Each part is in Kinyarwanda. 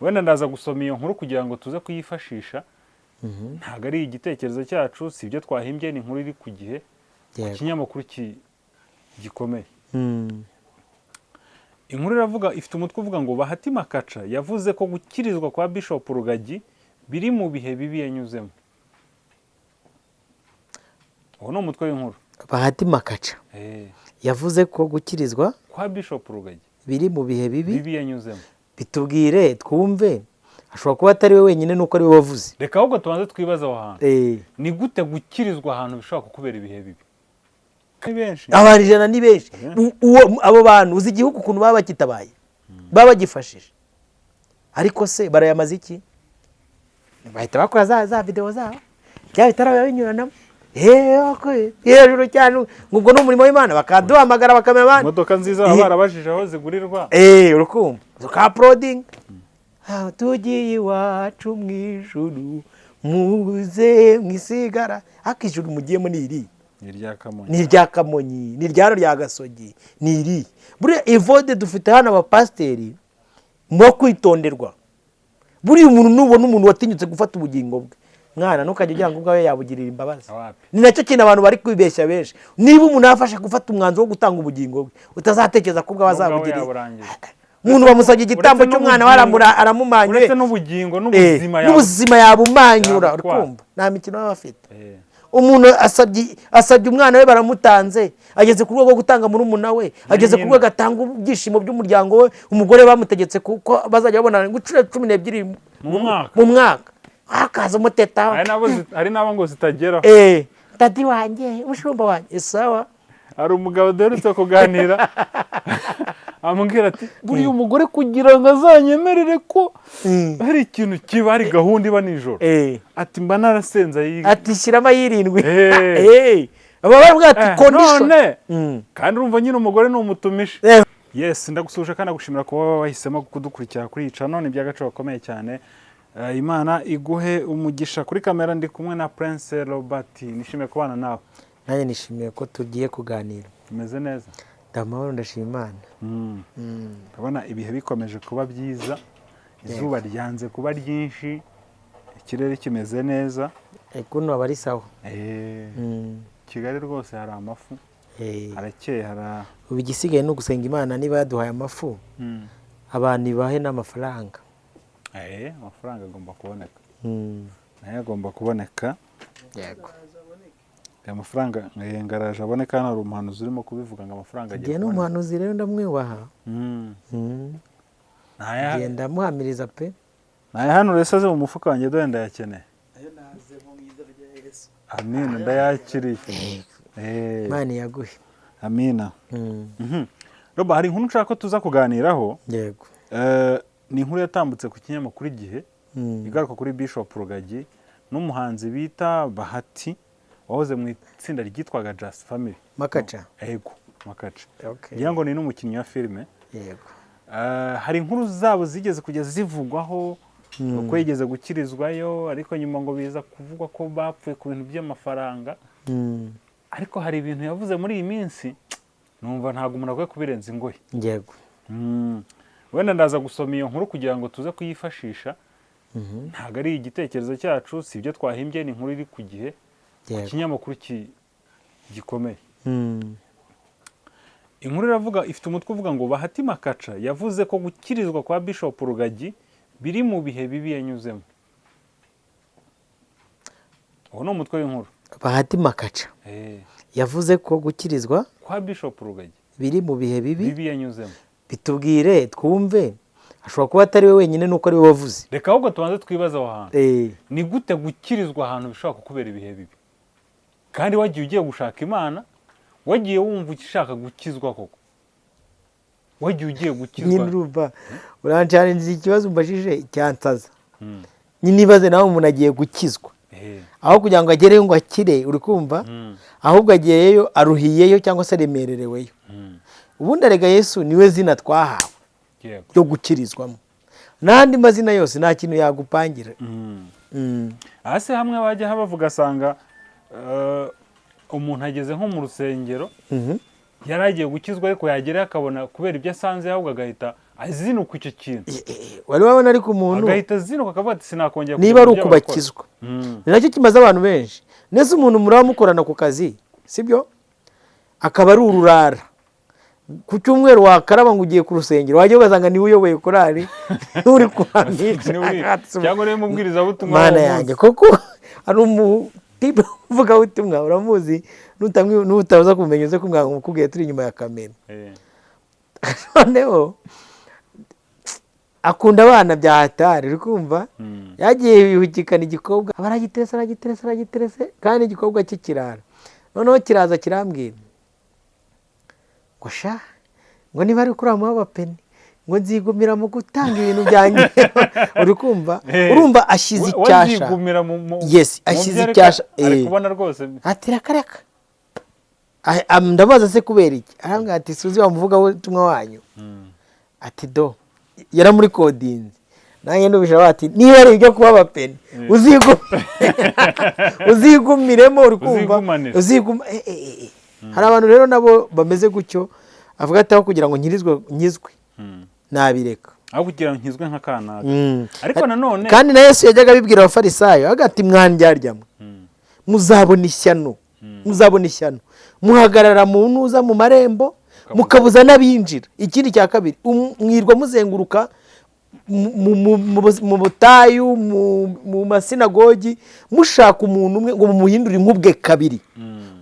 wenda ndaza gusoma iyo nkuru kugira ngo tuze kuyifashisha. Ntago ari igitekerezo cyacu, si ibyo twahimbye, ni inkuru iri ku Gihe, ikinyamakuru gikomeye. Inkuru iravuga, ifite umutwe uvuga ngo Bahati Makaca yavuze ko gukirizwa kwa Bishop Rugagi biri mu bihe bibi yanyuzemo. Uwo ni umutwe w'inkuru. Bahati Makaca yavuze ko gukirizwa kwa Bishop Rugagi biri mu bihe bibi yanyuzemo. Bitubwire twumve, ashobora kuba atari we wenyine nuko ari we wavuze. Reka ahubwo tubanze twibaza aho hantu. Ni gute gukirizwa ahantu bishobora kukubera ibihe bibi? Ni benshi. Abarijana ni benshi. Abo bantu uzi igihugu ukuntu baba bakitabaye, baba bagifashije, ariko se barayamaze iki? Bahita bakora za video zabo bya bitara binyuranamo hejuru cyane, ngubwo no umurimo w'Imana, bakaduhamagara bakamenya abandi imodoka nziza barabajije aho zigurirwa. Urukumva ka uploading tugiye iwacu mu ijuru muze mwisigara, akijuru mugiyemo niri ni rya Kamonyi, ni ryaro rya Gasogi, niri buriya Evode dufite hano abapasteri mu kwitonderwa. Buriya umuntu nubona umuntu watinyutse gufata ubugingo bwe, mwana ntukajye ugira ngo ubwawe yabugirira imbabazi. Ni nacyo kintu abantu bari kwibeshya benshi. Niba umuntu yafashe gufata umwanzo wo gutanga ubugingo bwe, utazatekereza ko ubwawe azabugirira. Umuntu bamusabye igitambo cy'umwana aramumanyura, uretse n'ubugingo n'ubuzima yabumanyura. Urukumva nta mikino baba bafite. Umuntu asabye umwana we baramutanze, ageze ku rwego gutanga muri umuna we, ageze ku rwego atanga ibyishimo by'umuryango we, umugore bamutegetse kuko bazajya babona gucura 12 mu mwaka, akaza umuteta. Hari nabo ngo zitageraho. Dadi wanjye, umushumba wanjye, sawa. Hari umugabo derutse kuganira amubwira ati buriya umugore kugira ngo azanyemerere ko hari ikintu kiba, hari gahunda iba nijoro, ati mba narasenza ati shyiramo 7. aba baravuga ati condition, kandi urumva nyine umugore ni umutumisha. Yes, ndagusuje kandi nagushimira kuba wahisemo kudukurikira kuri channel, ni by'agaciro gakomeye cyane. Imana iguhe umugisha. Kuri kamera ndi kumwe na Prince Robert, nishimiye kubana nawe. Nanjye nishimiye ko tugiye kuganira. Umeze neza? Ndamahoro, ndashima Imana. Ndabona ibihe bikomeje kuba byiza, izuba ryanze kuba ryinshi, ikirere kimeze neza. Kuno abari sawa. Kigali rwose hari amafu, harakeye, ubu igisigaye no gusenga Imana niba yaduhaye amafu, abantu ibahe n'amafaranga. Amafaranga agomba kuboneka. Nayo agomba kuboneka. Yego. Amafaranga ngaraje aboneka, hano hari umuhanuzi urimo kubivuga ngo amafaranga agiye. Ngiye n'umuhanuzi rero ndamwibaha. Ngenda muhamiriza pe. Naye hano rese mu mufuka wanjye dore ndayakeneye. Ayo naze mu mwizero rya Yesu. Amen, ndayakiriye. Imana yaguhe. Amina. Roba, hari inkuru nshaka ko tuza kuganiraho. Yego. Ni inkuru yatambutse ku kinyamakuru Igihe, igaruka kuri Bishop Rugagi n'umuhanzi bita Bahati wahoze mu itsinda ryitwaga Just Family. Makaca. Yego, Makaca. Ngira ngo ni n'umukinnyi wa filime. Yego. Hari inkuru zabo zigeze kugeza zivugwaho ko yigeze gukirizwayo, ariko nyuma ngo biza kuvugwa ko bapfuye ku bintu by'amafaranga. Ariko hari ibintu yavuze muri iyi minsi numva ntago umuntu akwiye kubirenza ingoyi. Yego. Wenda ndaza gusoma iyo nkuru kugira ngo tuze kuyifashisha. Ntago ari igitekerezo cyacu, si ibyo twahimbye, ni inkuru iri ku Gihe, ikinyamakuru gikomeye. Inkuru iravuga, ifite umutwe uvuga ngo Bahati Makaca yavuze ko gukirizwa kwa Bishop Rugagi biri mu bihe bibi yanyuzemo. Uwo ni umutwe w'inkuru. Bahati Makaca yavuze ko gukirizwa kwa Bishop Rugagi biri mu bihe bibi yanyuzemo. Bitubwire twumve, ashobora kuba atari we wenyine nuko ari we wavuze. Reka ahubwo tubanze twibaza aho hantu. Ni gute gukirizwa ahantu bishobora kukubera ibihe bibi? Kandi wagiye ugiye gushaka Imana, wagiye wumva ushaka gukizwa koko, wagiye ugiye gukizwa. Nyine urumva urancaniriza ikibazo umbajije cyansaza. Nyine ibaze nawe umuntu agiye gukizwa, aho kugira ngo agereyo ngo akire, uri kumva, ahubwo agiyeyo aruhiyeyo cyangwa se aremerereweyo. Ubundi arega Yesu niwe zina twahawe ryo gukirizwamo, n'andi mazina yose nta kintu yagupangira. Hasi hamwe bajya bavuga asanga umuntu ageze nko mu rusengero yari agiye gukizwa ariko yagera akabona kubera ibyo asanze ahubwo agahita azinuka icyo kintu. Wari wabona ariko umuntu agahita azinuka akavuga ati sinakongera niba ari ukubakizwa. Ni nacyo kimaze abantu benshi. Nese umuntu muramukorana ku kazi sibyo akaba ari ururara ku cyumweru wakaraba ngo ugiye ku rusengero wajya ugasanga niwe uyoboye korari nturi kuhamwica cyangwa niwe mubwiriza butumwa mana yanjye koko ari umutipe uvuga butumwa uramuzi nutaza kumenya uze kumubwiye turi inyuma ya kamera. Noneho akunda abana bya hatari uri kumva yagiye yihugikana igikobwa aragiterese kandi igikobwa cye kirara. Noneho kiraza kirambwira ngo sha ngo niba ari kuri amuha abapeni ngo nzigumira mu gutanga ibintu byanjye uri kumva urumva ashize icyasha. Yes ashize icyasha ari kubona rwose ati rakareka ndabaza se kubera iki arambwira ati suzi wamuvuga ubutumwa wanyu ati do yara muri kodinzi nanjye ndubisha bati niba ari ibyo kuba abapeni uzigumiremo uri kumva hari abantu rero nabo bameze gutyo avuga ati aho kugira ngo nyizwe nabireka aho kugira ngo nkizwe nk'akanaka. Ariko nanone kandi na Yesu yajyaga abibwira abafarisayo agati mwandyaryamu muzabona ishyano muhagarara mu ntuza mu marembo mukabuza n'abinjira. Ikindi cya kabiri mwirwa muzenguruka mu butayu mu masinagogi mushaka umuntu umwe ngo mumuhindure nk'ubwe kabiri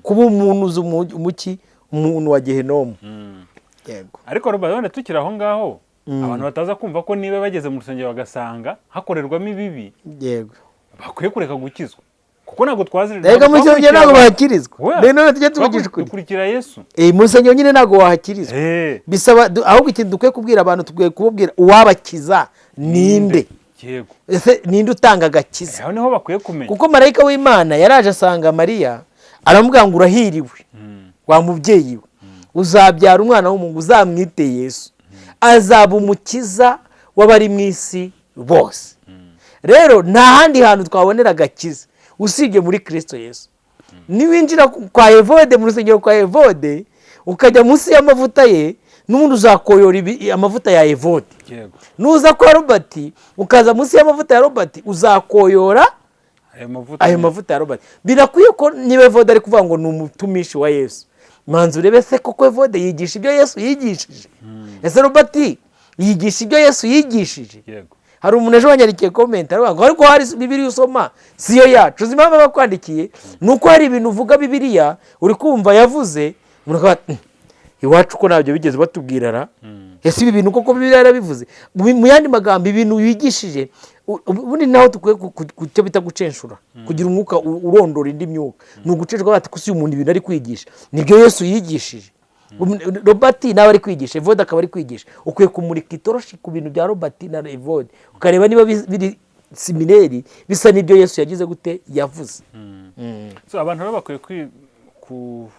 kuba umuntu uzi umuki umuntu wa Gehinomu. Yego ariko rubabone tukira aho ngaho abantu bataza kumva ko niba bageze mu rusengero bagasanga hakorerwamo ibibi yego bakwiye kureka gukizwa kuko ntabwo twazirira. Rega mu rusengero ntabwo bahakirizwa none tujye tuvugisha ukuri dukurikira Yesu. Mu rusengero nyine ntabwo wahakirizwa bisaba ahubwo ikintu dukwiye kubwira abantu tukwiye kubabwira uwabakiza ninde. Yego ese ninde utanga agakiza aho niho bakwiye kumenya kuko marayika w'Imana yaraje asanga Mariya aramubwira ngo urahiriwe wa mubyeyi we uzabyara umwana w'umuntu uzamwite Yesu azaba umukiza w'abari mu isi bose. Rero nta handi hantu twabonera agakiza usibye muri Kristo Yesu. Niwinjira kwa Evode mu rusengero kwa Evode ukajya munsi y'amavuta ye n'umuntu uzakoyora amavuta ya Evode. Nuza kwa Robert ukaza munsi y'amavuta ya Robert uzakoyora ayo mavuta ya Robert. Birakwiye ko niba Evode ari kuvuga ngo ni umutumishi wa Yesu manzi urebe se koko Evode yigisha ibyo Yesu yigishije ese Robert yigisha ibyo Yesu yigishije. Hari umuntu ejo wanyarikiye comment aravuga ngo ariko hari Bibiliya usoma siyo yacu uzi impamvu bakwandikiye nuko hari ibintu uvuga Bibiliya uri kumva yavuze iwacu ko nabyo bigeze batubwirara ese ibi bintu koko Bibiliya yarabivuze mu yandi magambo ibintu yigishije ubundi naho tukwiye kucyo bita gucenshura kugira umwuka urondora indi myuka ni ugucenshwa bati kusi umuntu ibintu ari kwigisha nibyo Yesu yigishije. Robert nawe ari kwigisha Evode akaba ari kwigisha ukwiye kumurika itoroshi ku bintu bya Robert na Evode ukareba niba biri simineri bisa n'ibyo Yesu yagize gute yavuze. So abantu rero bakwiye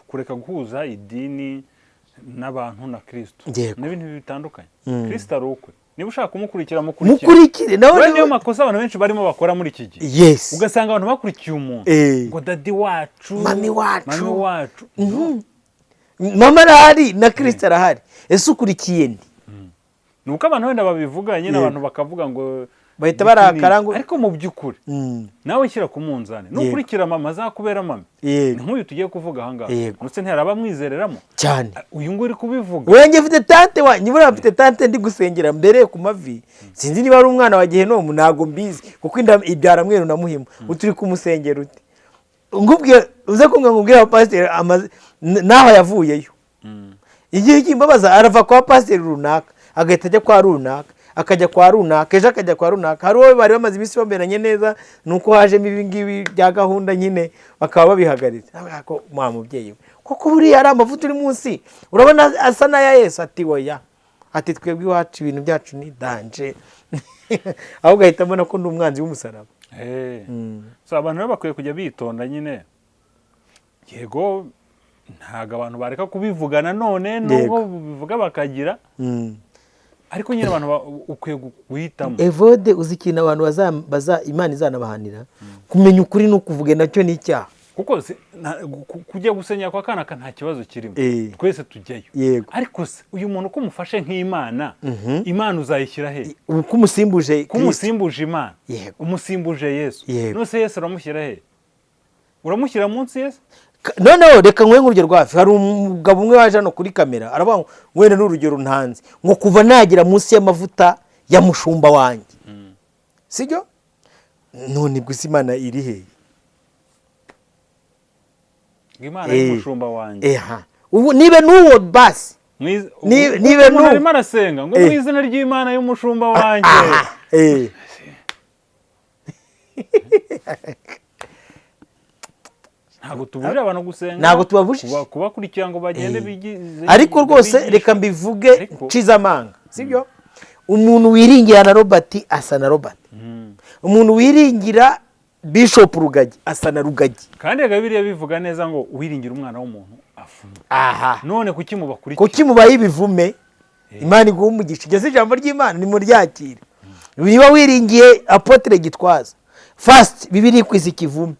kureka guhuza idini n'abantu na Kristo n'ibintu bitandukanye. Kristo ari ukwe niba ushaka kumukurikira mukurikire nawe niyo makosa abantu benshi barimo bakora muri iki gihe. Yes ugasanga abantu bakurikiye umuntu ngo dadi wacu mami wacu mama arahari na Kristo arahari ese ukurikiye ndi nuko abantu wenda babivuga nyine abantu bakavuga ngo bahita barakara ngo ariko mu by'ukuri nawe shyira ku munzani nukurikira mama azakubera mama nk'uyu tugiye kuvuga aha ngaha ndetse ntaraba mwizereramo cyane uyu ngo uri kubivuga wenge mfite tante nyibura mfite tante ndi gusengera mbere ku mavi sinzi niba ari umwana wa Gehinomu ntago mbizi kuko inda ibyara mwenu na muhima uturi kumusengera uti ngubwiye uze kumwe ngubwira pastor naho yavuyeyo igihe kimbabaza arava kwa pastor runaka agahita ajya kwa runaka akajya kwa runaka ejo akajya kwa runaka hari wowe bari bamaze iminsi bamenanye neza nuko hajemo ibi ngibi bya gahunda nyine bakaba babihagaritse ko mwa mubyeyi kuko buriya ari amavuta uri munsi urabona asa n'aya Yesu ati oya ati twebwe iwacu ibintu byacu ni danje ahubwo ahita abona ko ndi umwanzi w'umusaraba. So abantu rero bakwiye kujya bitonda nyine yego ntago abantu bareka kubivuga nanone nubwo bivuga bakagira ariko nyine abantu ukwiye guhitamo. Evode uzi ikintu abantu Imana izanabahanira kumenya ukuri no kuvuga nacyo ni icyaha kuko kujya gusenya kwa Kanaka nta kibazo kirimo, twese tujyayo. Yego. Ariko se uyu muntu ko umufashe nk'Imana, Imana uzayishyira he? Kumusimbuje Imana. Yego. Umusimbuje Yesu. Yego. Nose Yesu uramushyira he? Uramushyira munsi Yesu? Noneho reka nkwe nk'urugero rwafi, hari umugabo umwe waje hano kuri kamera aravuga ngo wenda n'urugero ntanze ngo kuva nagira munsi y'amavuta ya mushumba wanjye, sibyo? None gusa Imana iri he? Imana y'umushumba wanjye. Ubu nibe n'uwo basi nibe n'uwo arimo arasenga ngo mu izina ry'Imana y'umushumba wanjye. Ntabwo tubujije abantu gusenga, ntabwo tubabujije kubakurikira ngo bagende bigize. Ariko rwose reka mbivuge cizamanga, sibyo? Umuntu wiringira na Robert asa na Robert, umuntu wiringira Bishop Rugagi asa na Rugagi. Kandi Bibiliya bivuga neza ngo wiringira umwana w'umuntu afumwe. None kuki mubakurikira? Kuki mubaye ibivume? Imana iguha umugisha, igeze ijambo ry'Imana nimuryakire. Niba wiringiye Apotre Gitwaza fast, Bibiliya ikwise ikivume,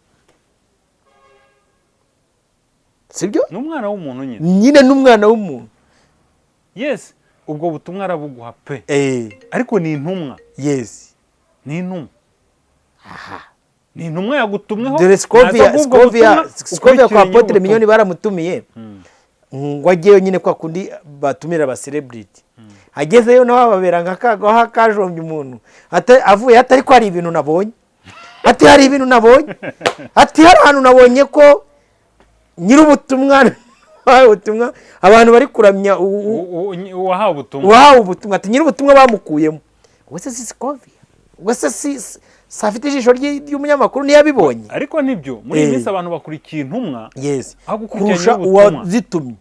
sibyo? N'umwana w'umuntu nyine n'umwana w'umuntu. Yes, ubwo butumwa arabuguha pe. Ariko ni intumwa. Yes, ni intumwa. Ni intumwa yagutumweho. Dore Scovia kwa Apotre Mignoni baramutumiye ngo ajyeyo nyine kwa kundi batumira aba celebrity. Agezeyo nawe ababera nk'akago hakajombye umuntu avuye atari ko hari ibintu nabonye, ati hari ibintu nabonye, ati hari ahantu nabonye ko nyir'ubutumwa ubutumwa abantu bari kuramya uwahawe ubutumwa, ati nyir'ubutumwa bamukuyemo. Wese si Scovia, wese si safite ijisho ry'umunyamakuru ntiyabibonye. Ariko nibyo muri iyi minsi abantu bakurikiye intumwa, yes, kurusha uwazitumye.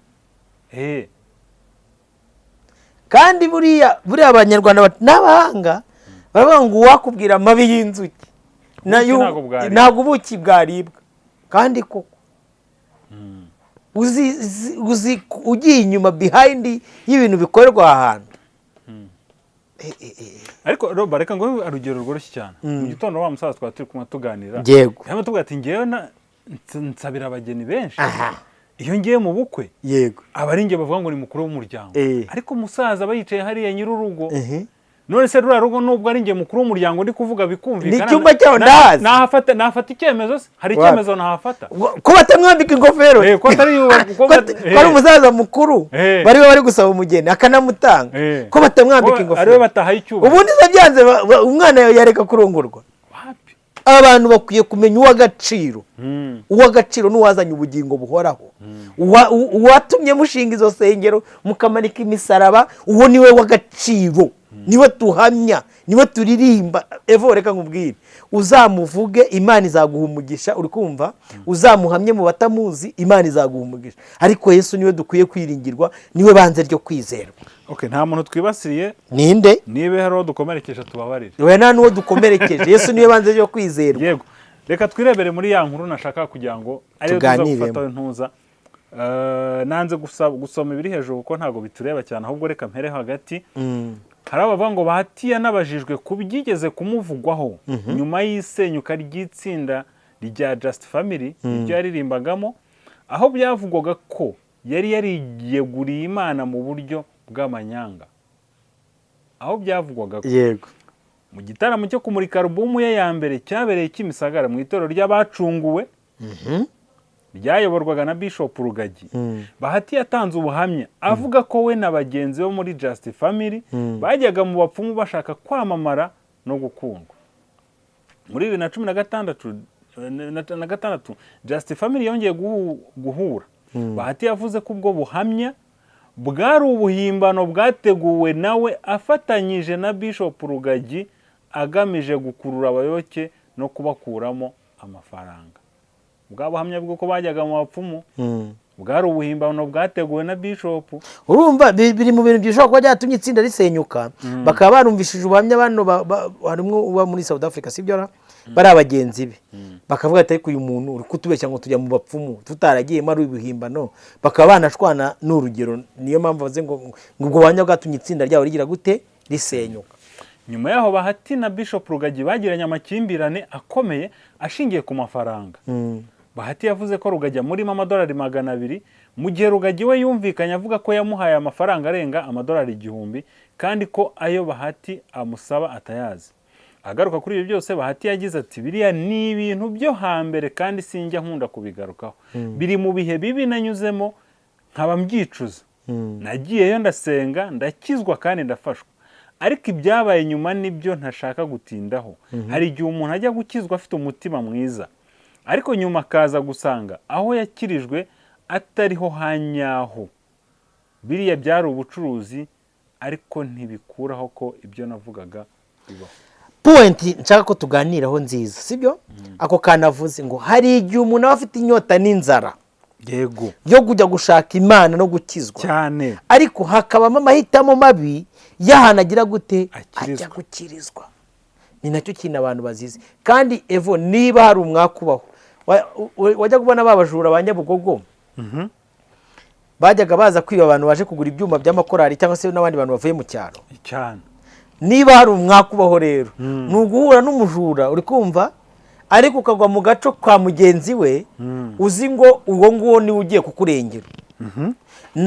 Kandi buriya abanyarwanda n'abahanga baravuga ngo uwakubwira amabi y'inzuki ntabwo ubuki bwaribwa. Kandi koko ugiye inyuma behind y'ibintu bikorerwa ahantu. Ariko Roba reka ngo urugero rworoshye cyane. Mu gitondo wa musaza twaturi kumwe tuganira, hama tuvuga ati ngewe nsabira abageni benshi. Iyo ngiye mu bukwe, yego, abaringe bavuga ngo ni mukuru w'umuryango. Ariko umusaza aba yicaye hariya nyir'urugo. None se rura rugo nubwo ari nge mukuru w'umuryango ndi kuvuga bikumvikana. Ni cyumba cyaho ndahazi. Nahafata icyemezo se? Hari icyemezo nahafata. Ko batamwambika ingofero. Ko ari umusaza mukuru. Bari gusaba umugeni akanamutanga. Ko batamwambika ingofero. Ariwe batahaye icyuba. Ubundi se byanze umwana yareka kurongorwa. Abantu bakwiye kumenya uw'agaciro. Uw'agaciro n'uwazanye ubugingo buhoraho. Uwatumye mushinga izo sengero mukamanika imisaraba, uwo niwe w'agaciro. Niwe tuhamya, niwe turirimba. Evo reka nkubwire, uzamuvuge Imana izaguha umugisha, uri kumva? Uzamuhamye mu batamuzi Imana izaguha umugisha. Ariko Yesu niwe dukwiye kwiringirwa, niwe banze ryo kwizerwa. Nta muntu twibasiriye. Ninde? Nibe haro dukomerekeje tubabarire. We nta nuwo dukomerekeje. Yesu niwe banze ryo kwizerwa. Yego. Reka twirebere muri ya nkuru nashaka kugira ngo ariyo tuza gufata intuza. Nanze gusoma ibiri hejuru kuko ntago bitureba cyane, ahubwo reka mpere hagati. Hari abavuga ngo Bahati nabajijwe kubyigeze kumuvugwaho nyuma y'isenyuka ry'itsinda rya Just Family ibyo yaririmbagamo, aho byavugwaga ko yari yariyeguriye Imana mu buryo bw'amanyanga. Aho byavugwaga ko yego, mu gitaramo cyo kumurika alubumu ye ya mbere cyabereye Kimisagara mu itorero ry'abacunguwe ryayoborwaga na Bishop Rugagi, Bahati yatanze ubuhamya avuga ko we na bagenzi bo muri Just Family bajyaga mu bapfumu bashaka kwamamara no gukundwa. Muri 2016 Just Family yongeye guhura. Bahati yavuze ko ubwo buhamya bwari ubuhimbano bwateguwe nawe afatanyije na Bishop Rugagi agamije gukurura abayoboke no kubakuramo amafaranga. Bwa buhamya bw'uko bajyaga mu bapfumu bwari ubuhimbano bwateguwe na Bishop. Urumva biri mu bintu byishobora kuba byatumye itsinda risenyuka, bakaba barumvishije ubuhamya bano harimo uba muri South Africa, sibyo bari abagenzi be, bakavuga ati uyu muntu uri kutubeshya ngo tujya mu bapfumu tutaragiye mari ubuhimbano, bakaba banashwana n'urugero. Niyo mpamvu bavuze ngo ubwo buhamya bwatumye itsinda ryabo rigira gute risenyuka. Nyuma yaho Bahati na Bishop Rugagi bagiranye amakimbirane akomeye ashingiye ku mafaranga. Bahati yavuze ko Rugagi amurimo amadolari 200, mu gihe Rugagi we yumvikanye avuga ko yamuhaye amafaranga arenga amadolari 1000 kandi ko ayo Bahati amusaba atayazi. Agaruka kuri ibyo byose, Bahati yagize ati biriya ni ibintu byo hambere kandi sinjya nkunda kubigarukaho. Biri mu bihe bibi nanyuzemo nkaba mbyicuza. Nagiyeyo ndasenga, ndakizwa kandi ndafashwa. Ariko ibyabaye nyuma nibyo ntashaka gutindaho. Hari igihe umuntu ajya gukizwa afite umutima mwiza, ariko nyuma akaza gusanga aho yakirijwe atariho hanyaho. Biriya byari ubucuruzi, ariko ntibikuraho ko ibyo navugaga bibaho. Point nshaka ko tuganiraho nziza, sibyo? Ako kanavuze ngo hari igihe umuntu aba afite inyota n'inzara, yego, yo kujya gushaka Imana no gukizwa cyane, ariko hakabamo amahitamo mabi yahanagira gute ajya gukirizwa. Ni nacyo kintu abantu bazize. Kandi Evo, niba hari umwakubaho wajya kubona babajura ba Nyabugogo, bajyaga baza kwiba abantu baje kugura ibyuma by'amakorari cyangwa se n'abandi bantu bavuye mu cyaro cyane. Niba hari umwakubaho rero, ni uguhura n'umujura, uri kumva, ariko ukagwa mu gaco kwa mugenzi we, uzi ngo uwo nguwo niwe ugiye kukurengera.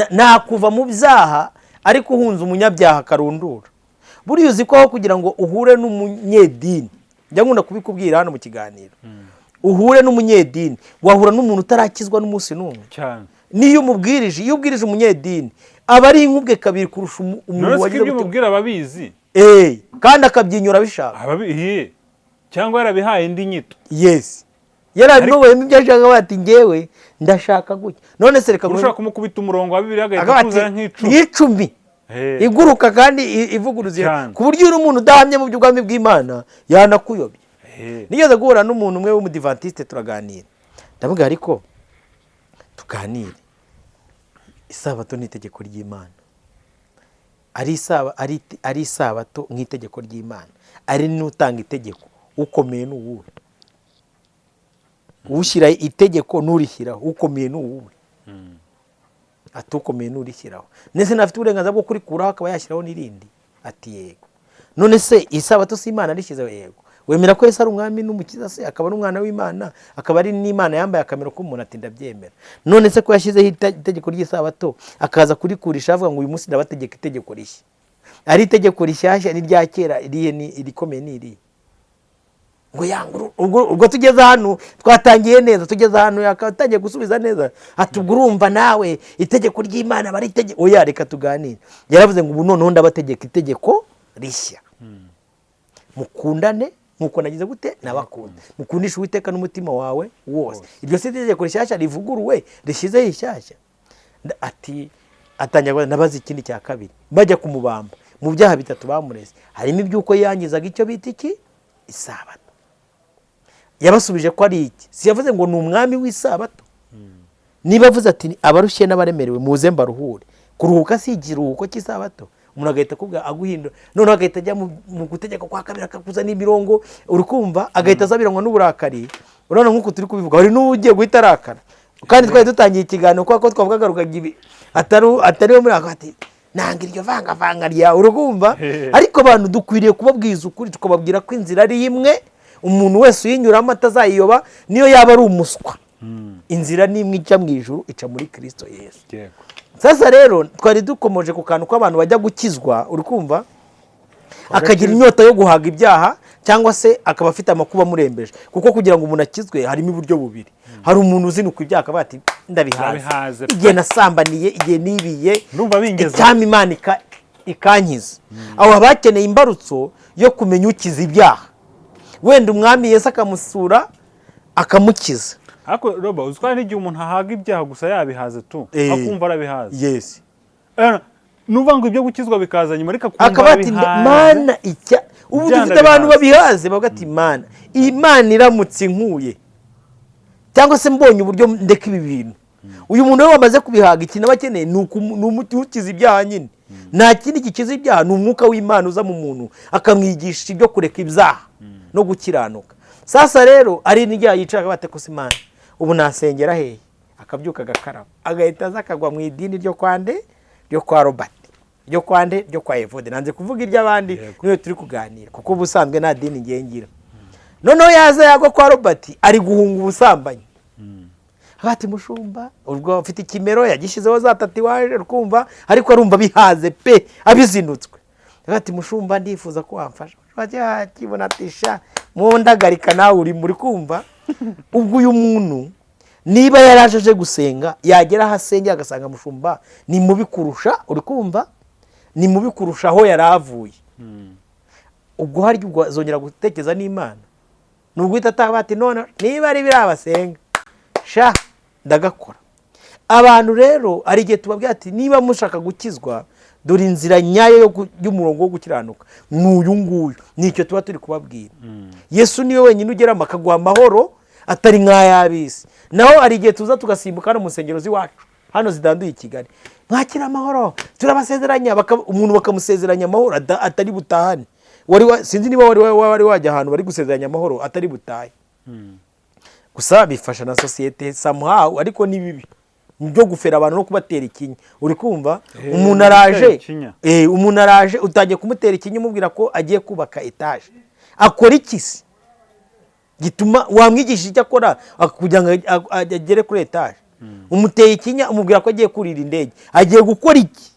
Nakuva mu byaha ariko uhunze umunyabyaha karundura. Buriya uzi ko aho kugira ngo uhure n'umunyedini, njya nkunda kubikubwira hano mu kiganiro, uhure n'umunyedini, wahura n'umuntu utarakizwa n'umunsi n'umwe cyane. Niyo umubwirije, iyo ubwirije umunyedini aba ari inkubwe kabiri kurusha umuntu wagize ibyo umubwira ababizi, kandi akabyinyura bishaka cyangwa yarabihaye indi nyito. Yes, yarabinowemo ibyo ashaka, bati ngewe ndashaka gutya. None se reka ushaka kumukubita umurongo wa Bibiliya agahita nk'icumi iguruka kandi ivuguruze, ku buryo uri umuntu udahamye mu by'ubwami bw'Imana yanakuyobye. Nigeze guhura n'umuntu umwe w'umudivantiste turaganira, ndavuga ariko tuganire, isabato ni itegeko ry'Imana, ari isabato nk'itegeko ry'Imana, ari n'utanga itegeko ukomeye n'uwuhe, ushyira itegeko n'urishyiraho ukomeye n'uwuhe, atukomeye n'urishyiraho. Nese nafite uburenganzira bwo kurikuraho akaba yashyiraho n'irindi? Ati yego. None se isabato si Imana rishyizeho? Yego. Wemera ko Yesu ari umwami n'umukiza se, akaba n'umwana w'Imana, akaba ari n'Imana yambaye akamero k'umuntu? Ati ndabyemera. None se ko yashyizeho itegeko ry'isabato akaza kurikurisha avuga ngo uyu munsi ndabategeka itegeko rishya, ari itegeko rishyashya n'irya kera irikomeye n'iri? Ngo yanguru ubwo tugeze hano twatangiye neza, tugeze hano yakatangiye gusubiza neza, ati ubwo urumva nawe itegeko ry'Imana bari itegeko. Oya, reka tuganire. Yaravuze ngo ubu noneho ndabategeka itegeko rishya, mukundane nkuko nagize gute nabakunda, mukundisha Uwiteka n'umutima wawe wose. Iryo si itegeko rishyashya rivuguruwe rishyizeho ishyashya. Ati atangira nabaza ikindi cya kabiri, bajya kumubamba mu byaha 3 bamureze, harimo ibyuko yangizaga icyo bita iki isabato. Yabasubije ko ari iki? Si yavuze ngo ni umwami w'isabato? Niba avuze ati abarushye n'abaremerewe muze mbaruhure, kuruhuka si igiruhuko cy'isabato? Umuntu agahita kubwa aguhindura, none agahita ajya mu gutegeka kwa kabiri akakuza n'imirongo, uri kumva, agahita azabiranywa n'uburakari. Urabona nk'uko turi kubivuga, hari n'ugiye guhita arakara. Kandi twari dutangiye ikiganiro kwa ko twavugaga Rugagi atari muri akati nanga iryo vanga rya, uri kumva. Ariko abantu dukwiriye kubabwiza ukuri, tukababwira ko inzira ari imwe, umuntu wese uyinyuramo atazayiyoba niyo yaba ari umuswa. Inzira ni imwe ijya mu ijuru, ica muri Kristo Yesu. Sasa rero twari dukomoje ku kantu ko abantu bajya gukizwa, uri kumva, akagira inyota yo guhaga ibyaha cyangwa se akaba afite amakuba murembeje. Kuko kugira ngo umuntu akizwe harimo uburyo bubiri. Hari umuntu uzinuka ibyaha akaba ati ndabihaze, igihe nasambaniye, igihe nibiye, ndumva bingeze cyangwa Imana ikankiza. Abo abakeneye imbarutso yo kumenya ukiza ibyaha, wenda umwami Yesu akamusura akamukiza. Ako roba uzwa n'igihe umuntu ahaga ibyaha gusa yabihaze tu, akumva arabihaze. Yes. Nuva ngo ibyo gukizwa bikaza nyuma reka kumva arabihaze. Akabati Mana icya ubu dufite abantu babihaze bagati Imana, Imana iramutse inkuye cyangwa se mbonye uburyo ndeka ibi bintu, uyu muntu we wamaze kubihaga, ikintu abakeneye ni umuti ukiza ibyaha nyine. Nta kindi gikiza ibyaha, ni umwuka w'Imana uza mu muntu akamwigisha ibyo kureka ibyaha no gukiranuka. Sasa rero ari n'ijya yicara bate ko Imana ubu nasengera hehe, akabyuka agakaraba, agahita aza akagwa mu idini ryo kwande, ryo kwa Robert, ryo kwande, ryo kwa Evode. Nanze kuvuga iry'abandi niyo turi kuganira, kuko ubusanzwe nta dini ngengira. Noneho yaza yagwa kwa Robert ari guhunga ubusambanyi, ati mushumba ubwo afite ikimero yagishyizeho za tatuwaje ukumva ariko arumva bihaze pe abizinutswe. Ati mushumba ndifuza ko wamfasha. Kibona atisha mundagarika nawe uri muri kumva. Ubwo uyu muntu niba yaraje gusenga yagera ahasenge agasanga mushumba ni mubi kurusha, uri kumva, ni mubi kurusha aho yaravuye. Ubwo hari ubwo zongera gutekereza n'Imana. Nubwo itataha ati none niba ari birabasenga sha ndagakora. Abantu rero ari gihe tubabwira ati niba mushaka gukizwa dore inzira nyayo y'umurongo wo gukiranuka n'uyu nguyu, nicyo tuba turi kubabwira. Yesu niwe wenyine ugeramo akaguha amahoro atari nk'ay'abisi. Naho ari igihe tuza tugasimbuka no mu nsengero z'iwacu hano zidanduye i Kigali, mwakira amahoro turabasezeranya, umuntu bakamusezeranya amahoro atari butahane. Sinzi niba wari wajya ahantu bari gusezeranya amahoro atari butahe. Gusa bifasha na sosiyete somehow, ariko ni bibi byo gufera abantu no kubatera ikinya, uri kumva. Umuntu araje utagiye kumutera ikinya umubwira ko agiye kubaka etaje, akora iki se gituma wamwigisha icyo akora kugira ngo agere kuri etaje? Umuteye ikinya umubwira ko agiye kurira indege, agiye gukora iki?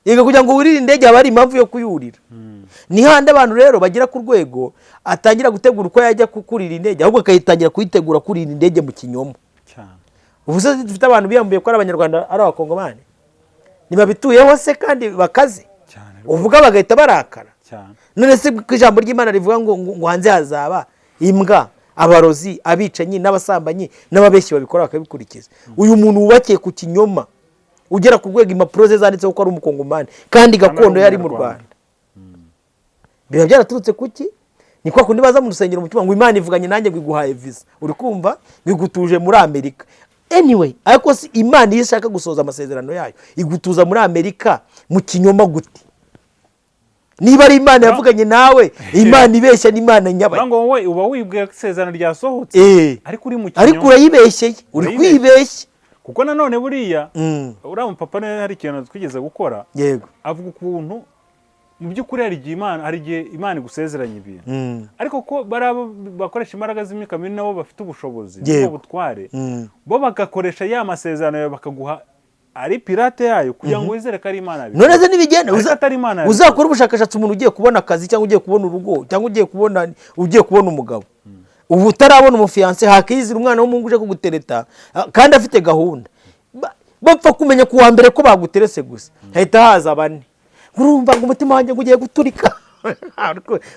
Yego kugira ngo wurire indege aba ari impamvu yo kuyurira. Ni hande abantu rero bagira ku rwego atangira gutegura uko yajya kukurira indege, ahubwo akayitangira kuyitegura kurira indege mu kinyoma. Ubuze dufite abantu biyambuye ko ari abanyarwanda ari abakongomani, nibabituyeho se kandi bakaze uvuga bagahita barakara. None se ku ijambo ry'Imana rivuga ngo hanze hazaba imbwa, abarozi, abicanyi n'abasambanyi n'ababeshyi babikora bakabikurikiza. Uyu muntu wubakiye ku kinyoma ugera ku rwego impapuro ze zanditseho ko ari umukongomani kandi gakondo yari mu Rwanda. Biba byaraturutse kuki? Ni kwa kundi baza mu rusengero mutima ngo Imana ivuganye nanjye gwiguhaye visa, uri kumva, gwigutuje muri Amerika. Anyway, ariko si Imana iyo ishaka gusoza amasezerano yayo igutuza muri Amerika mu kinyoma gute? Niba ari Imana yavuganye nawe, Imana ibeshya n'Imana nyabaye. Ngo wowe uba wibwiye isezerano ryasohotse ariko uri mu kinyoma, ariko urayibeshye, uri kwibeshya. Kuko nanone buriya uriya mupapa nawe hari ikintu twigeze gukora, yego, avuga ukuntu mu by'ukuri hari igihe Imana igusezeranya ibintu, ariko ko bakoresha imbaraga z'imyuka mibi nabo bafite ubushobozi n'ubutware, bo bagakoresha ya masezerano yawe bakaguha ari pirate yayo kugira ngo wizere ko ari Imana. None se nibigenda uzakora ubushakashatsi umuntu ugiye kubona akazi cyangwa ugiye kubona urugo cyangwa ugiye kubona umugabo, ubu utarabona umufiance hakizira umwana w'umuhungu uje kugutereta kandi afite gahunda, bapfa kumenya kuwa mbere ko baguterese gusa hahita haza bane, urumva ngo umutima wanjye ugiye guturika.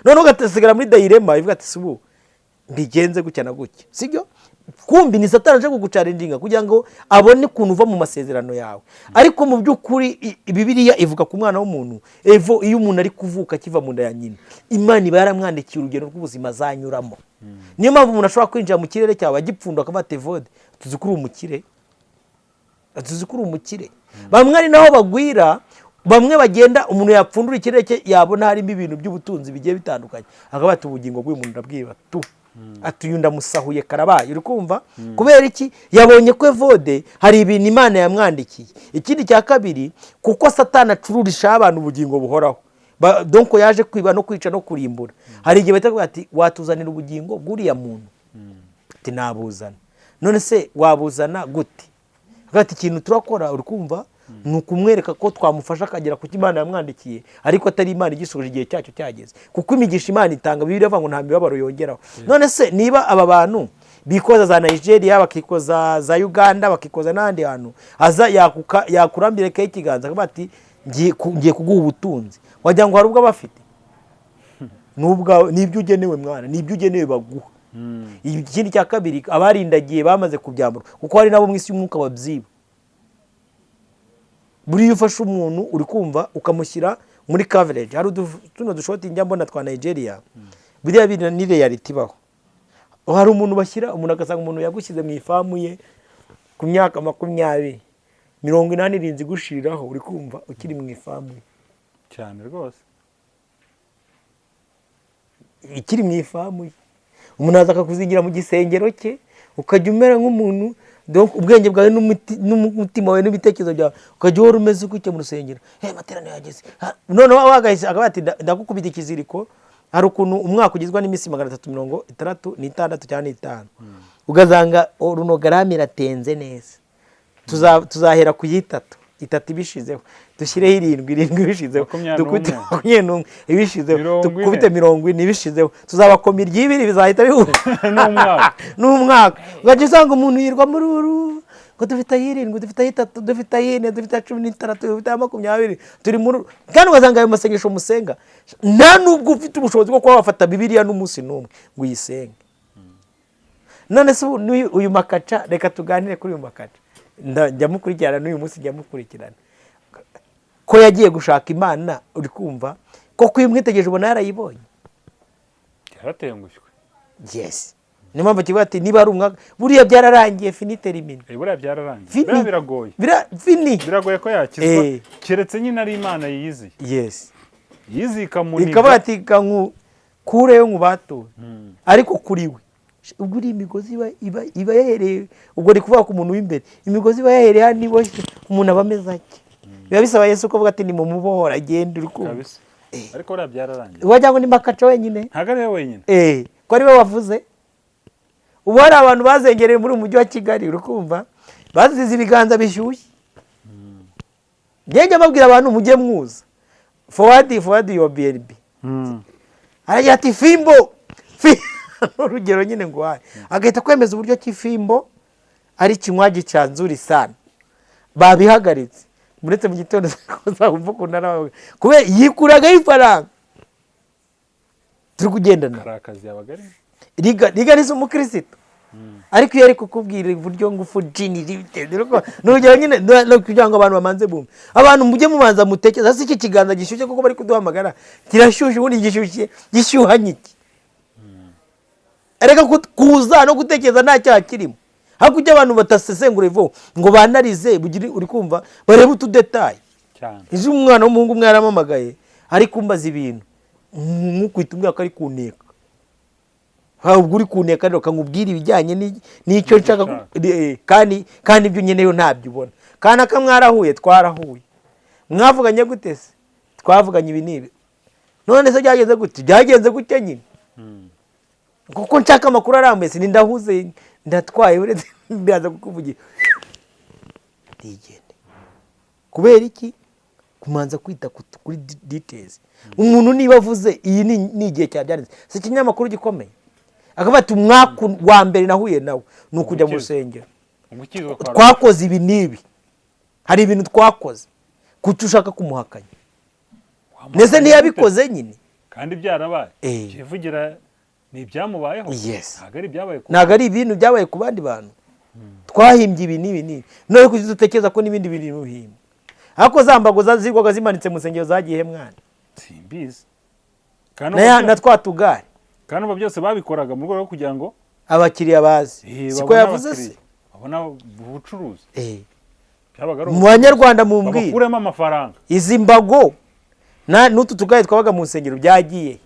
None ugatesigara muri dilema ivuga ati subu mbigenze gutya na gutya, sibyo? Kumbi ni Satani aje kugucaringa kugira ngo abone ukuntu uva mu masezerano yawe. Ariko mu by'ukuri Bibiliya ivuga ku mwana w'umuntu evo iyo umuntu ari kuvuka kiva mu nda ya nyina, Imana iba yaramwandikiye urugendo rw'ubuzima azanyuramo. Niyo mpamvu umuntu ashobora kwinjira mu kirere cyawe agipfunda akaba tevode tuzikuru umukire, bamwe ari naho bagwira, bamwe bagenda umuntu yapfundura ikirere cye yabona harimo ibintu by'ubutunzi bigiye bitandukanye akaba ati ubugingo bw'uyu muntu ndabwiba tu atuyunda musahuye karabaye, uri kumva. Kubera iki? Yabonye ko evode hari ibintu Imana yamwandikiye. Ikindi cya kabiri, kuko Satani acururisha abantu ubugingo buhoraho, donc yaje kwiba no kwica no kurimbura. Hari igihe batavuga ati watuzanira ubugingo bw'uriya muntu, ati nabuzana. None se wabuzana gute? Ati ikintu turakora, uri kumva, nukumwereka ko twamufasha akagera ku Imana yamwandikiye, ariko atari Imana igisoje igihe cyacyo cyageze. Kuko imigisha Imana itanga Bibiliya avuga ngo nta mibabaro yongeraho. None se niba aba bantu bikoza za Nigeria, bakikoza za Uganda, bakikoza n'andi hantu, aza yakurambire kaye ikiganza akaba ati ngiye kuguha ubutunzi, wagira ngo hari ubwo bafite nubwo nibyo ugenewe mwana, nibyo ugenewe baguha. Ikindi cya kabiri, abarindagiye bamaze kubyambura, kuko hari nabo mu isi y'umwuka babyiba. Buriya ufashe umuntu uri kumva ukamushyira muri coverage, hari tuno dushoti njya mbona twa Nigeria, buriya bina ni reality baho. Hari umuntu bashyira, umuntu agasanga umuntu yagushyize mu ifamu ye ku myaka 20, 80 irinzi gushiriraho, uri kumva ukiri mu ifamu cyane rwose, ikiri mu ifamu ye. Umuntu aza akakuzingira mu gisengero cye, ukajya umera nk'umuntu, donc ubwenge bwawe n'umutima wawe n'ibitekerezo byawe ukajya uhora umeze gutya mu rusengero, materaniro yageze, noneho wagahise akaba ati ndagukubita ikiziriko hari ukuntu umwaka ugizwe n'iminsi 366 cyangwa 5 ugasanga runogaramu iratenze neza. Tuzahera ku y'itatu ibishizeho, dushyireho 7 ibishizeho, dukubite 21 ibishizeho, dukubite 40 ibishizeho, tuzabakoma iry'ibiri bizahita bihura n'umwaka. Ugajya usanga umuntu yirwa muri uru ngo dufite 7, dufite 3, dufite 4, dufite 16, dufite 20, turi muri kandi ugasanga ayo masengesho musenga nta nubwo ufite ubushobozi bwo kuba wafata Bibiliya n'umunsi n'umwe ngo uyisenge. None se uyu makaca, reka tuganire kuri uyu makaca. Njya mukurikirana n'uyu munsi njya mukurikirana ko yagiye gushaka Imana, uri kumva ko kwimwitegereje ubona yarayibonye, yaratengushywe. Yes, ni mpamvu kivuga ati niba ari umwaka buriya byararangiye finite rimini. Buriya byararangiye, biragoye, biragoye ko yakizwa keretse nyine ari Imana yiyiziye. Yes, yiziye ikamuniga ikaba ati kureyo nkubatuye, ariko kuri we ubwo uri imigozi iba yahereye, ubwo ari kuvuga ku muntu w'imbere, imigozi iba yahereye hano iboshye umuntu aba ameze ake. Biba bisaba Yesu ko avuga ati ni mu mubohora agenda uri kumva. Ariko buriya byararangiye. Wajya ngo ni makaca wenyine? Ntago ari we wenyine. Ko ari we wavuze. Ubu hari abantu bazengereye muri umujyi wa Kigali uri kumva, bazize ibiganza bishyushye. Njye mbabwira abantu mujye mwuza. Forward your BNB. Aragira ati fimbo. Urugero nyine ngo wahe. Agahita kwemeza uburyo cy'ifimbo ari kinywaji cyanzuri sana. Babihagaritse. Muretse mu gitondo uzabumva ko narawe. Kube yikuraga ifaranga. Turi kugendana. Karakazi yabagari. Riga nizo umukristo. Ariko iyo ari kukubwira uburyo ngufu jini ribitende ruko n'urugero nyine no kugira ngo abantu bamanze bumve. Abantu mujye mubanza mutekeza si iki kiganza gishyushye kuko bari kuduhamagara. Kirashyushye ubundi gishyushye gishyuhanye iki. Areka kuza no gutekereza nta cyaha kirimo. Hakujya abantu batasesengura ivo ngo banarize uri kumva barebe utudetaye cyane. Izi umwana w'umuhungu umwe yaramamagaye ari kumbaza ibintu mukwita umwaka ari kuneka. Ubwo uri kuneka rero kangubwira ibijyanye n'icyo nshaka kandi ibyo nyeneyo ntabyo ubona. Kana kamwarahuye twarahuye. Mwavuganye gute se? Twavuganye ibi nibi. None se byageze gute? Byagenze gute nyine? Kuko nshaka amakuru arambuye sindahuze ndatwaye uretse ndaza kukuvugira. Digende. Kubera iki? Kumanza kwita kuri details. Umuntu niba avuze iyi ni igihe cyabyanditse. Si kinyamakuru gikomeye. Akavuga ati umwaka wa mbere nahuye nawe nukujya mu rusengero. Twakoze ibi nibi. Hari ibintu twakoze. Kuki ushaka kumuhakanya? Nese ntiyabikoze nyine. Kandi byarabaye. Kivugira ni byamubayeho. Yes. Ntago ari ibintu byabaye ku bandi bantu. Twahimbye ibi nibi. None kuki dutekereza ko n'ibindi bintu bihimba. Ako zambago zazigwaga zimanitse mu rusengero zagiye mwana. Simbizi. Na twatugare. Kandi ubu byose babikoraga mu rwego rwo kugira ngo abakiriya bazi. Siko yavuze se. Babona ubucuruzi. Mu Banyarwanda mu mbwira. Bakuremo amafaranga. Izi mbago n'utu tugaye twabaga mu rusengero byagiye.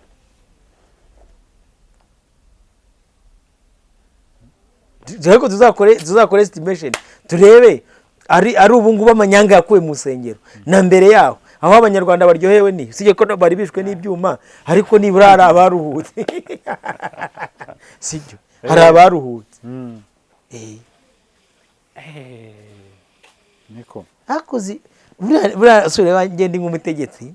Ariko tuzakore estimation. Turebe ari ubu ngubu amanyanga yakuwe mu rusengero. Na mbere yaho aho Abanyarwanda baryohewe ni sije ko bari bishwe n'ibyuma ariko nibura ari abaruhutse. Sije hari abaruhutse. Niko akozi buriya sore bagende nk'umutegetsi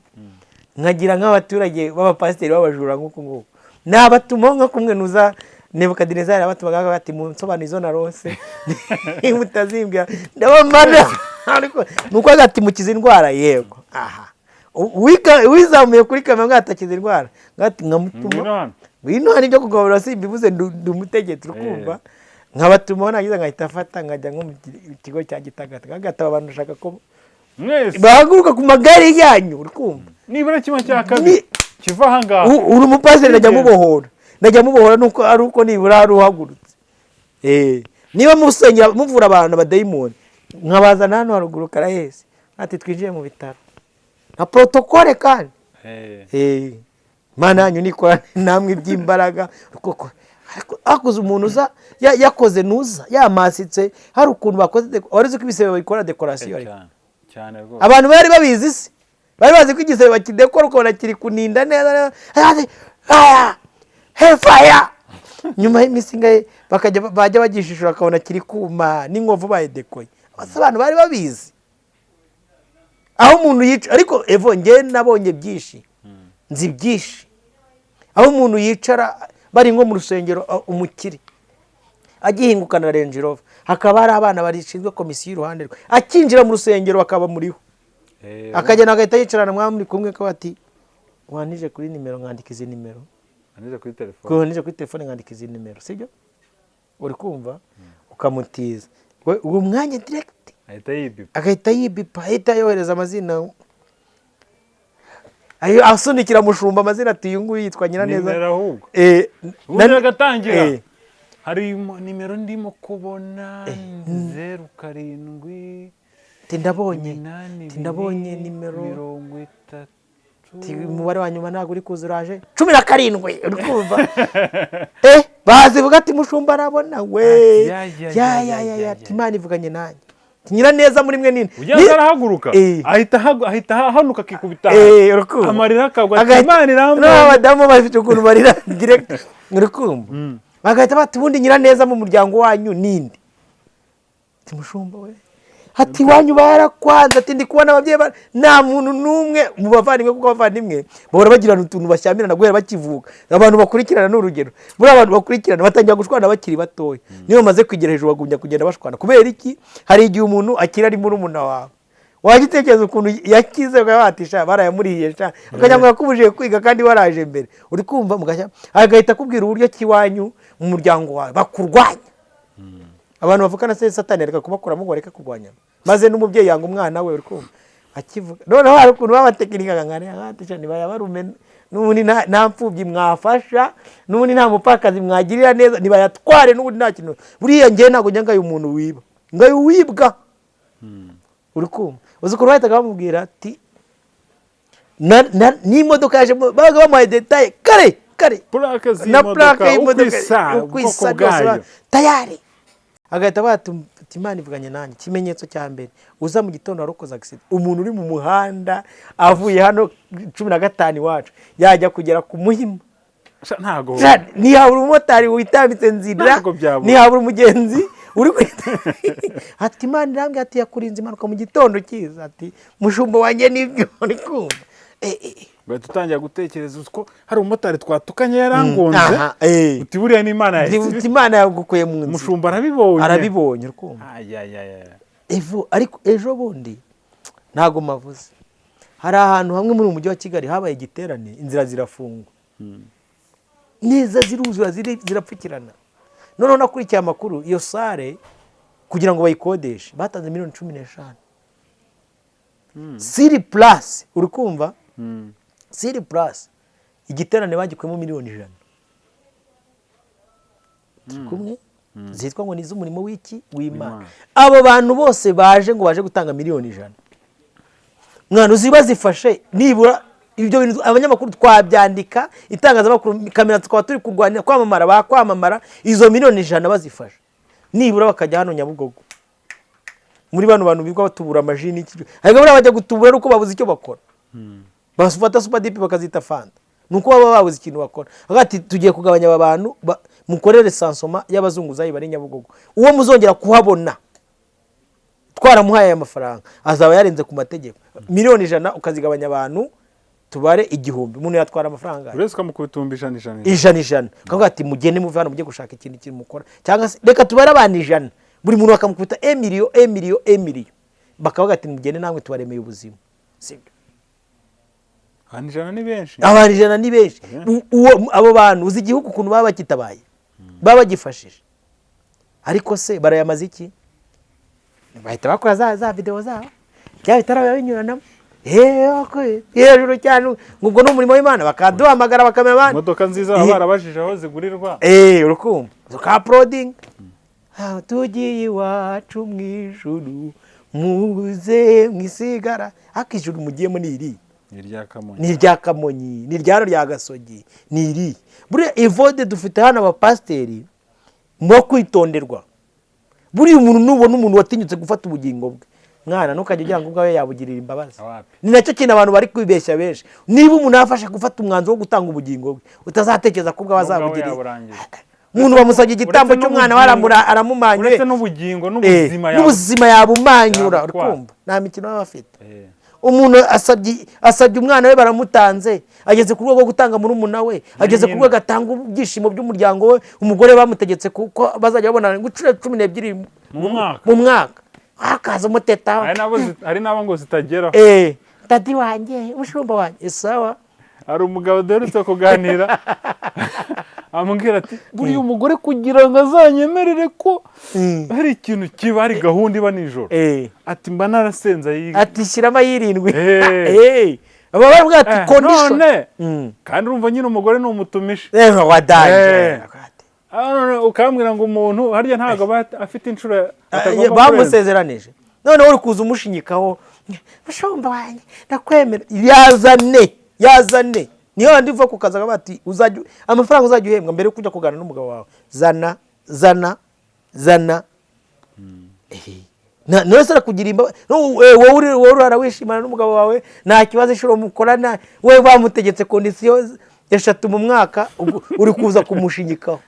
nkagira nk'abaturage b'abapasiteri babajura nk'uko nguko nabatuma nka kumwe nuza Nebukadinezari abatumaga bati mu nsobanuro narose mutazimbya ndabamana ariko nuko agati mukiza indwara yego aha wizamuye kuri kamera ngatakiza indwara ngati nkamutuma bino hari byo kugabura si bivuze ndumutegetsi urukumva nkabatuma nagize nkahita afata nkajya nko mu kigo cya Gitagata ngagataba abantu ushaka ko mwese bahaguruka ku magare yanyu urukumva nibura kimwe cya kabiri kiva hangaha uri umupasiteri najya mubohora nuko ari uko nibura ari uhagurutse niba musengera muvura abantu abadayimoni nkabazana hano haruguru Karahesi ati twinjiye mu bitaro na protocole kandi mana yanyu nikora namwe iby'imbaraga koko akoze umuntu uza yakoze nuza yamasitse hari ukuntu bakoze warize ko ibisebe babikora decoration cyane rwose abantu bari babizi se bari bazi ko igisebe bakidekora ukabona kiri kuninda neza faya hefaya nyuma y'iminsi ingahe bajya bagishishura akabona kiri kuma n'inkovu bayidekoye. Abantu bari babizi aho umuntu yica. Ariko evo njye nabonye byinshi, nzi byinshi aho umuntu yicara bari nko mu rusengero, umukire agihingukana na Range Rover, hakaba hari abana barishinzwe komisiyo iruhande rwe, akinjira mu rusengero bakaba muriho, akagenda agahita yicarana mwamuri kumwe ko ati wanije kuri nimero nkandika izi nimero, wanije kuri telefone nkandika izi nimero, sibyo? Uri kumva ukamutiza uwo mwanya direct agahita yibipa, ahita yohereza amazina, ayo asunikira mushumba amazina ati uyu nguyu yitwa Nyiraneza. Ubundi agatangira hari nimero ndimo kubona 07 ndabonye nimero 30, umubare wa nyuma ntabwo uri kuza, uraje 17. Uri kumva bazivuga ati mushumba arabona we ya Imana ivuganye nanjye, Nyiraneza muri mwe nini ujya arahaguruka ahita hanuka kikubita amarira akagwa Imana iramba. N'abadamu bafite ukuntu barira direct. Uri kumva bagahita bati ubundi Nyiraneza mu muryango wanyu ninde? Ati mushumba we, ati wanyu barakwanza, ati ndi kubona ababyeyi nta muntu numwe mu bavandimwe, kuko abavandimwe bahora bagirana utuntu bashyamirana guhera bakivuka. Abantu bakurikirana n'urugero, buri abantu bakurikirana batangira gushwana bakiri batoya, niyo bamaze kwigera hejuru bagumya kugenda bashwana. Kubera iki? Hari igihe umuntu akira ari murumuna wawe, wagitekereza ukuntu yakize batisha barayamuriye sha akajya ngo yakubujije kwiga kandi waraje mbere. Uri kumva mugashya agahita kubwira uburyo kiwanyu mu muryango wawe bakurwanya. Abantu bavukana se Satani areka kubakuramo ngo reka kurwanya, maze n'umubyeyi yanga umwana we. Uri kumva akivuga noneho hari ukuntu babatekinika ngane atisha nibayabarume, n'ubundi nta mfubyi mwafasha, n'ubundi nta mupakazi mwagirira neza, nibayatware n'ubundi nta kintu. Buriya ngiye ntago njya ngayo umuntu wiba ngayo wibwa. Uri kumva uzi ko bahitaga bamubwira ati n'imodoka yaje babaga bamuhaye detaye kare na plaque y'imodoka ukwisa byose tayari. Agahita bati Imana ivuganye nanjye. Ikimenyetso cya mbere, uza mu gitondo warokoza accident, umuntu uri mu muhanda avuye hano 15 iwacu yajya kugera ku Muhima, ntago ntihabura umumotari witambitse nzira, ntihabura umugenzi uri ati Imana irambye ati yakurinze impanuka mu gitondo cyiza, ati mushumba wanjye nibyo. Uri kumva tutangira gutekereza uko hari umumotari twatukanye yarangonze, uti buriya ni Imana yahise, Imana yagukuye mu nzira. Mushumba arabibonye. Uri kumva ariko ejo bundi ntago mavuze, hari ahantu hamwe muri umujyi wa Kigali habaye igiterane, inzira zirafungwa neza, ziruzura zirapfukirana. Noneho nakurikiye amakuru, iyo sare kugira ngo bayikodeshe batanze $15,000,000 Siri Plus. Uri kumva Siri Plus igiterane bagikuyemo $1,000,000 kumwe zitwa ngo nizo umurimo w'iki w'Imana. Abo bantu bose baje ngo baje gutanga $1,000,000. Mwana uziba zifashe nibura ibyo bintu abanyamakuru twabyandika, itangazamakuru kamera twaba turi kurwanira kwamamara izo $1,000,000 bazifashe, nibura bakajya hano Nyabugogo muri bantu bigwa batubura amajini iki, ariko bajya gutubura uko babuze icyo bakora. Basufata super deep bakazita fanda, nuko baba babuze ikintu bakora. Agati tugiye kugabanya aba bantu mukorere sansoma y'abazunguzayi bari Nyabugogo, uwo muzongera kuhabona twaramuhaye amafaranga azaba yarenze ku mategeko. $1,000,000 ukazigabanya abantu tubare 1,000, umuntu yatwara amafaranga uretse kamukubita $100 kavuga ati mugende muve hano mujye gushaka ikintu kiri mukora, cyangwa se reka tubare abantu 100, buri muntu bakamukubita $1,000,000 bakavuga ati mugende namwe tubaremeye ubuzima. Sibyo abantu 100 ni benshi, abantu 100 ni benshi. Abo bantu uzi igihugu ukuntu baba bakitabaye, baba bagifashije, ariko se barayamaze iki? Bahita bakora za video zabo cya bitara binyuranamo hejuru cyane, ngubwo no umurimo w'Imana bakaduhamagara bakamenya abana imodoka nziza barabajije aho zigurirwa. Urukumva ka uploading tugiye iwacu mu ijuru muze mwisigara, akijuru mugiyemo niri ni rya Kamonyi, ni ryaro rya Gasogi, niri buriya Evode dufite hano abapasteri mwo kwitonderwa. Buriya umuntu nubona umuntu watinyutse gufata ubugingo bwe mwana ntukajya ugira ngo ubwawe yabugirira imbabazi. Awapi. Ni nacyo kintu abantu bari kwibeshya benshi. Niba umuntu yafashe gufata umwanzuro wo gutanga ubugingo bwe, utazatekereza ko ubwawe azabugirira. Umuntu bamusabye igitambo cy'umwana we aramumanyura. Uretse n'ubugingo n'ubuzima yabumanyura, urikumva? Nta mikino baba bafite. Umuntu asabye umwana we baramutanze, ageze ku rwego rwo gutanga murumuna we, ageze ku rwego atanga ibyishimo by'umuryango we, umugore bamutegetse kuko bazajya babonana inshuro 12 mu mwaka. Akaza umutetaho. Hari n'abo ngo zitageraho. Dadi wanjye, umushumba wanjye, sawa. Hari umugabo duherutse kuganira amubwira ati buriya umugore kugira ngo azanyemerere ko hari ikintu kiba, hari gahunda iba nijoro, ati mba narasenza ati shyiramo 7. Aba baravuga ati condition. Kandi urumva nyine umugore ni umutumisha wadanje. Ukambwira ngo umuntu harya ntabwo afite inshuro bamusezeranije, none uri kuza umushinyikaho, mushumba wanjye ndakwemera, yazane niyo handi uva ku kazi bati uzajya amafaranga uzajya uhembwa mbere yo kujya kugana n'umugabo wawe, zana none se kugira imba wowe urara wishimana n'umugabo wawe nta kibazo ishuro mukorana, we bamutegetse kondisiyo 3 mu mwaka uri kuza kumushinyikaho.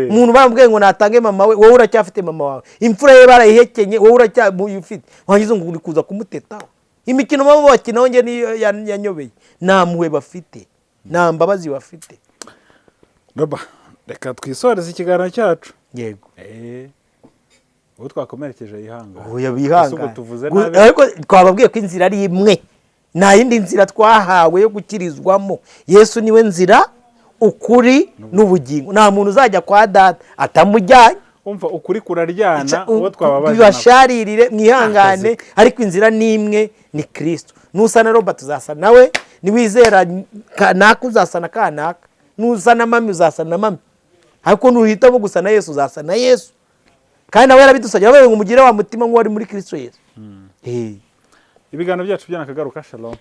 Umuntu bambwiye ngo natange mama we, wowe uracyafite mama wawe, imfura ye barayihekenye, wowe uracyamufite, wangize ngo uri kuza kumutetaho. Imikino baba bakinaho nge niyo yanyobeye, nta muwe bafite, nta mbabazi bafite. Baba reka twisoreze ikiganiro cyacu. Yego. Ubu twakomerekeje Ihanga. Oya bihanga. Ariko twababwiye ko inzira ari imwe, nta yindi nzira twahawe yo gukirizwamo. Yesu niwe nzira, ukuri n'ubugingo. Nta muntu uzajya kwa Data atamujyanye. Umva ukuri kuraryana, uwo twababaje bibasharirire mwihangane, ariko inzira ni imwe, ni Kristo. Nusa na Robert uzasa nawe, niwizera kanaka uzasa na kanaka, nusa na mami uzasa na mami, ariko nuhitamo gusa na Yesu uzasa na Yesu. Kandi nawe yarabidusabye ngo umugire wa mutima nk'uwari muri Kristo Yesu. Ibiganiro byacu byanakagaruka. Shalom.